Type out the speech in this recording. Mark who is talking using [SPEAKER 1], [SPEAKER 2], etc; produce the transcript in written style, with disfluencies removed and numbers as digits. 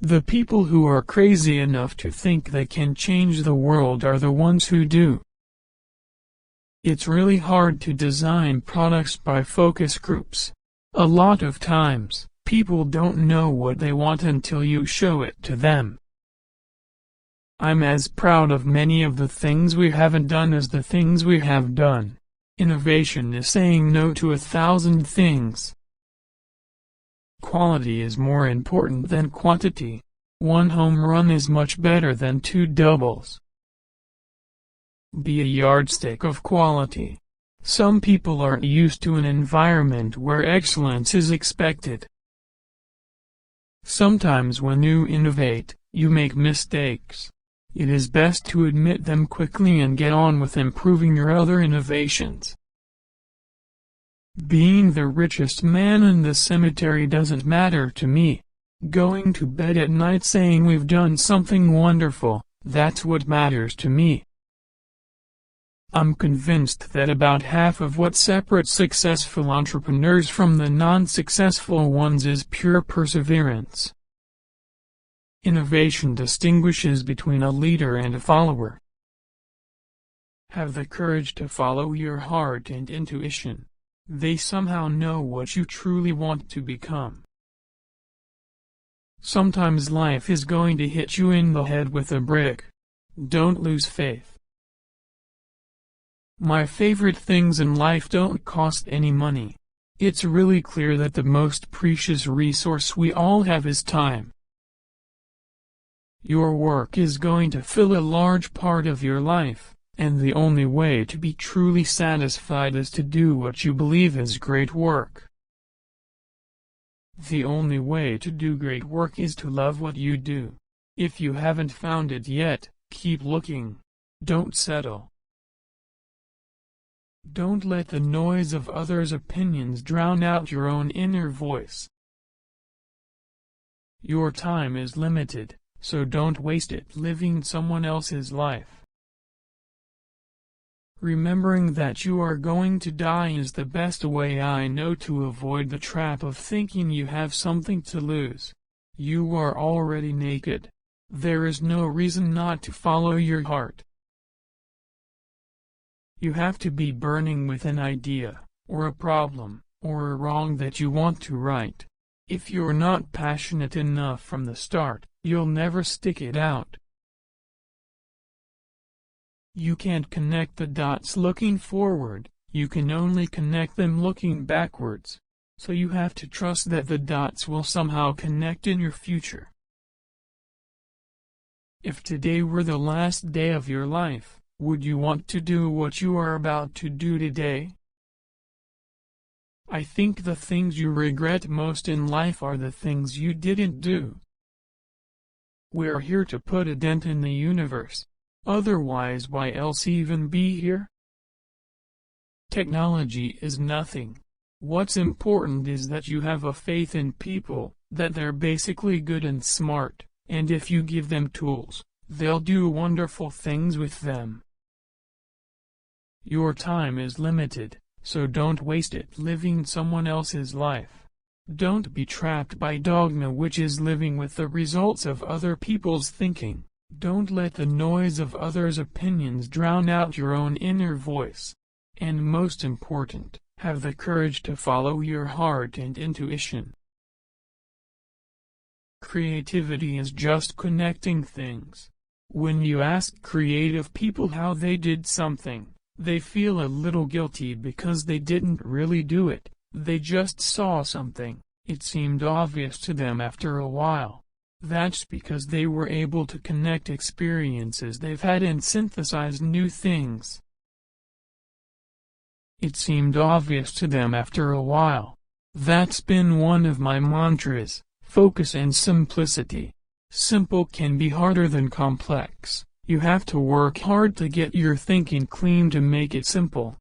[SPEAKER 1] The people who are crazy enough to think they can change the world are the ones who do. It's really hard to design products by focus groups. A lot of times, people don't know what they want until you show it to them. I'm as proud of many of the things we haven't done as the things we have done. Innovation is saying no to 1,000 things. Quality is more important than quantity. One home run is much better than 2 doubles. Be a yardstick of quality. Some people aren't used to an environment where excellence is expected. Sometimes when you innovate, you make mistakes. It is best to admit them quickly and get on with improving your other innovations. Being the richest man in the cemetery doesn't matter to me. Going to bed at night saying we've done something wonderful, that's what matters to me. I'm convinced that about half of what separates successful entrepreneurs from the non-successful ones is pure perseverance. Innovation distinguishes between a leader and a follower. Have the courage to follow your heart and intuition. They somehow know what you truly want to become. Sometimes life is going to hit you in the head with a brick. Don't lose faith. My favorite things in life don't cost any money. It's really clear that the most precious resource we all have is time. Your work is going to fill a large part of your life, and the only way to be truly satisfied is to do what you believe is great work. The only way to do great work is to love what you do. If you haven't found it yet, keep looking. Don't settle. Don't let the noise of others' opinions drown out your own inner voice. Your time is limited, so don't waste it living someone else's life. Remembering that you are going to die is the best way I know to avoid the trap of thinking you have something to lose. You are already naked. There is no reason not to follow your heart. You have to be burning with an idea, or a problem, or a wrong that you want to right. If you're not passionate enough from the start, you'll never stick it out. You can't connect the dots looking forward, you can only connect them looking backwards. So you have to trust that the dots will somehow connect in your future. If today were the last day of your life, would you want to do what you are about to do today? I think the things you regret most in life are the things you didn't do. We're here to put a dent in the universe. Otherwise, why else even be here? Technology is nothing. What's important is that you have a faith in people, that they're basically good and smart, and if you give them tools, they'll do wonderful things with them. Your time is limited, so don't waste it living someone else's life. Don't be trapped by dogma, which is living with the results of other people's thinking. Don't let the noise of others' opinions drown out your own inner voice. And most important, have the courage to follow your heart and intuition. Creativity is just connecting things. When you ask creative people how they did something, they feel a little guilty because they didn't really do it. They just saw something. It seemed obvious to them after a while. That's because they were able to connect experiences they've had and synthesize new things. It seemed obvious to them after a while. That's been one of my mantras: focus and simplicity. Simple can be harder than complex. You have to work hard to get your thinking clean to make it simple.